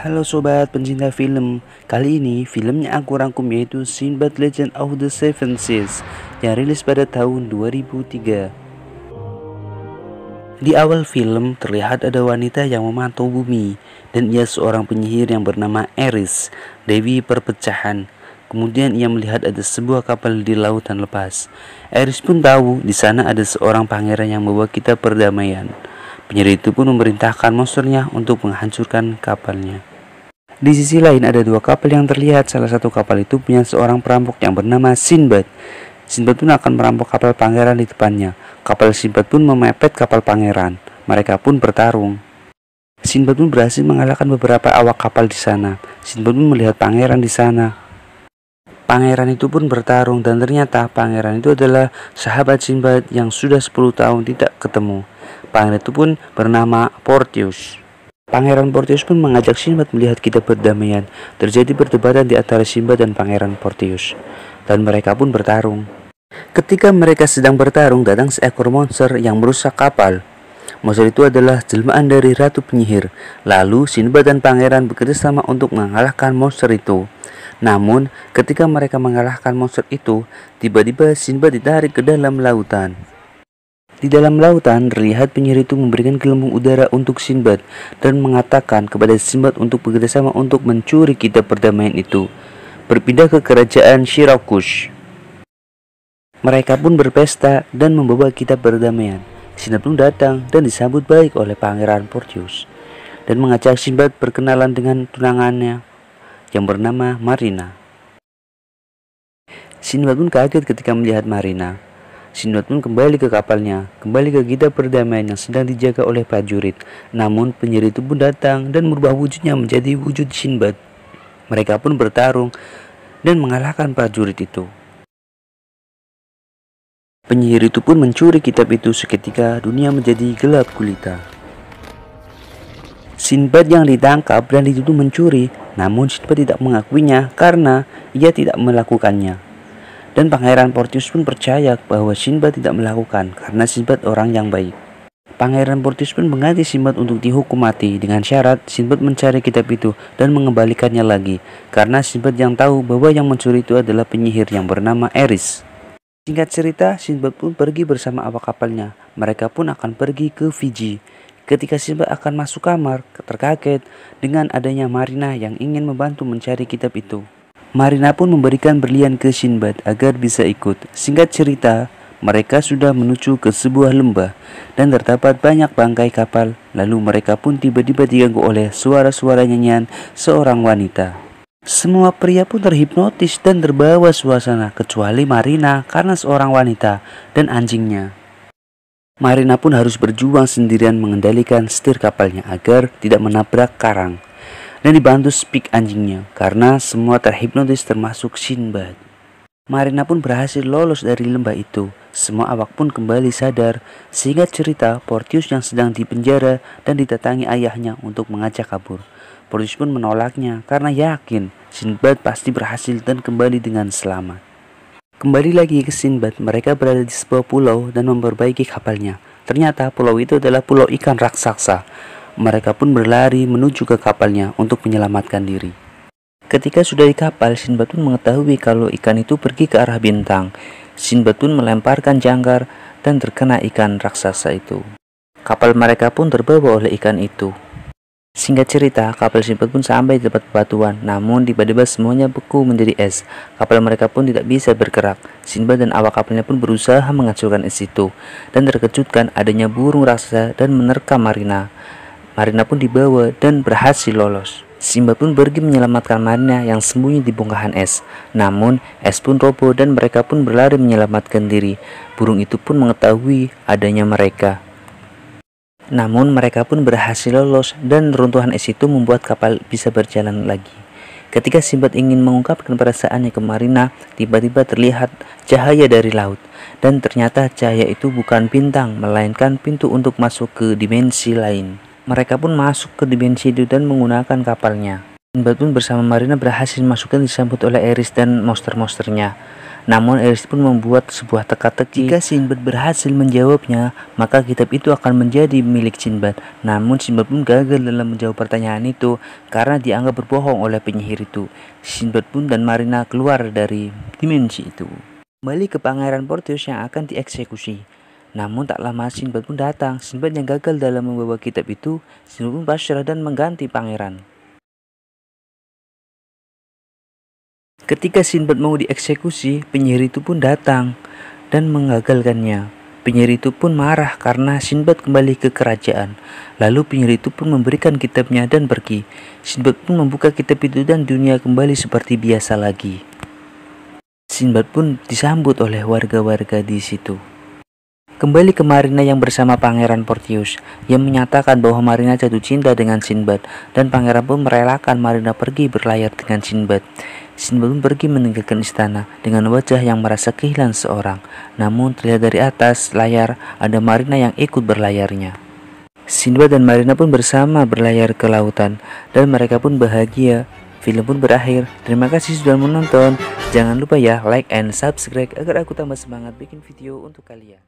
Halo sobat pencinta film, kali ini filmnya aku rangkum yaitu Sinbad Legend of the Seven Seas yang rilis pada tahun 2003. Di awal film terlihat ada wanita yang memantau bumi dan ia seorang penyihir yang bernama Eris, Dewi Perpecahan. Kemudian ia melihat ada sebuah kapal di lautan lepas. Eris pun tahu di sana ada seorang pangeran yang membawa kita perdamaian. Penyihir itu pun memerintahkan monsternya untuk menghancurkan kapalnya. Di sisi lain ada dua kapal yang terlihat. Salah satu kapal itu punya seorang perampok yang bernama Sinbad. Sinbad pun akan merampok kapal pangeran di depannya. Kapal Sinbad pun memepet kapal pangeran. Mereka pun bertarung. Sinbad pun berhasil mengalahkan beberapa awak kapal di sana. Sinbad pun melihat pangeran di sana. Pangeran itu pun bertarung dan ternyata pangeran itu adalah sahabat Sinbad yang sudah 10 tahun tidak ketemu. Pangeran itu pun bernama Porteus. Pangeran Porteus pun mengajak Sinbad melihat kitab perdamaian. Terjadi perdebatan di antara Sinbad dan Pangeran Porteus, dan mereka pun bertarung. Ketika mereka sedang bertarung, datang seekor monster yang merusak kapal. Monster itu adalah jelmaan dari Ratu Penyihir. Lalu Sinbad dan Pangeran bekerjasama untuk mengalahkan monster itu. Namun, ketika mereka mengalahkan monster itu, tiba-tiba Sinbad ditarik ke dalam lautan. Di dalam lautan, terlihat penyihir itu memberikan gelembung udara untuk Sinbad dan mengatakan kepada Sinbad untuk bekerjasama untuk mencuri kitab perdamaian itu. Berpindah ke kerajaan Syirakus. Mereka pun berpesta dan membawa kitab perdamaian. Sinbad pun datang dan disambut baik oleh Pangeran Porteus dan mengajak Sinbad berkenalan dengan tunangannya yang bernama Marina. Sinbad pun kaget ketika melihat Marina. Sinbad pun kembali ke kapalnya, kembali ke kitab perdamaian yang sedang dijaga oleh prajurit. Namun penyihir itu pun datang dan merubah wujudnya menjadi wujud Sinbad. Mereka pun bertarung dan mengalahkan prajurit itu. Penyihir itu pun mencuri kitab itu. Seketika dunia menjadi gelap gulita. Sinbad yang ditangkap dan dituduh mencuri, namun Sinbad tidak mengakuinya karena ia tidak melakukannya. Dan Pangeran Porteus pun percaya bahwa Sinbad tidak melakukan karena Sinbad orang yang baik. Pangeran Porteus pun mengganti Sinbad untuk dihukum mati dengan syarat Sinbad mencari kitab itu dan mengembalikannya lagi, karena Sinbad yang tahu bahwa yang mencuri itu adalah penyihir yang bernama Eris. Singkat cerita, Sinbad pun pergi bersama awak kapalnya. Mereka pun akan pergi ke Fiji. Ketika Sinbad akan masuk kamar, terkaget dengan adanya Marina yang ingin membantu mencari kitab itu. Marina pun memberikan berlian ke Sinbad agar bisa ikut. Singkat cerita, mereka sudah menuju ke sebuah lembah dan terdapat banyak bangkai kapal. Lalu mereka pun tiba-tiba diganggu oleh suara-suara nyanyian seorang wanita. Semua pria pun terhipnotis dan terbawa suasana kecuali Marina karena seorang wanita dan anjingnya. Marina pun harus berjuang sendirian mengendalikan setir kapalnya agar tidak menabrak karang. Dan dibantu Spik anjingnya karena semua terhipnotis termasuk Sinbad. Marina pun berhasil lolos dari lembah itu. Semua awak pun kembali sadar. Singkat cerita, Porteus yang sedang dipenjara dan didatangi ayahnya untuk mengajak kabur. Porteus pun menolaknya karena yakin Sinbad pasti berhasil dan kembali dengan selamat. Kembali lagi ke Sinbad, mereka berada di sebuah pulau dan memperbaiki kapalnya. Ternyata pulau itu adalah pulau ikan raksasa. Mereka pun berlari menuju ke kapalnya untuk menyelamatkan diri. Ketika sudah di kapal, Sinbad pun mengetahui kalau ikan itu pergi ke arah bintang. Sinbad pun melemparkan jangkar dan terkena ikan raksasa itu. Kapal mereka pun terbawa oleh ikan itu. Singkat cerita, kapal Sinbad pun sampai di tempat bebatuan. Namun tiba-tiba semuanya beku menjadi es. Kapal mereka pun tidak bisa bergerak. Sinbad dan awak kapalnya pun berusaha menghancurkan es itu dan terkejutkan adanya burung raksasa dan menerkam Marina. Marina pun dibawa dan berhasil lolos. Sinbad pun pergi menyelamatkan Marina yang sembunyi di bongkahan es. Namun es pun roboh dan mereka pun berlari menyelamatkan diri. Burung itu pun mengetahui adanya mereka. Namun mereka pun berhasil lolos dan runtuhan es itu membuat kapal bisa berjalan lagi. Ketika Sinbad ingin mengungkapkan perasaannya ke Marina, tiba-tiba terlihat cahaya dari laut. Dan ternyata cahaya itu bukan bintang, melainkan pintu untuk masuk ke dimensi lain. Mereka pun masuk ke dimensi itu dan menggunakan kapalnya. Sinbad pun bersama Marina berhasil masuk dan disambut oleh Eris dan monster-monsternya. Namun Eris pun membuat sebuah teka-teki. Jika Sinbad berhasil menjawabnya, maka kitab itu akan menjadi milik Sinbad. Namun Sinbad pun gagal dalam menjawab pertanyaan itu karena dianggap berbohong oleh penyihir itu. Sinbad pun dan Marina keluar dari dimensi itu. Kembali ke Pangeran Portius yang akan dieksekusi. Namun tak lama Sinbad pun datang. Sinbad yang gagal dalam membawa kitab itu, Sinbad pun pasrah dan mengganti pangeran. Ketika Sinbad mau dieksekusi, penyihir itu pun datang dan mengagalkannya. Penyihir itu pun marah karena Sinbad kembali ke kerajaan. Lalu penyihir itu pun memberikan kitabnya dan pergi. Sinbad pun membuka kitab itu dan dunia kembali seperti biasa lagi. Sinbad pun disambut oleh warga-warga di situ. Kembali ke Marina yang bersama Pangeran Portius, yang menyatakan bahwa Marina jatuh cinta dengan Sinbad, dan pangeran pun merelakan Marina pergi berlayar dengan Sinbad. Sinbad pun pergi meninggalkan istana dengan wajah yang merasa kehilangan seorang. Namun terlihat dari atas layar ada Marina yang ikut berlayarnya. Sinbad dan Marina pun bersama berlayar ke lautan, dan mereka pun bahagia. Film pun berakhir. Terima kasih sudah menonton. Jangan lupa ya like and subscribe agar aku tambah semangat bikin video untuk kalian.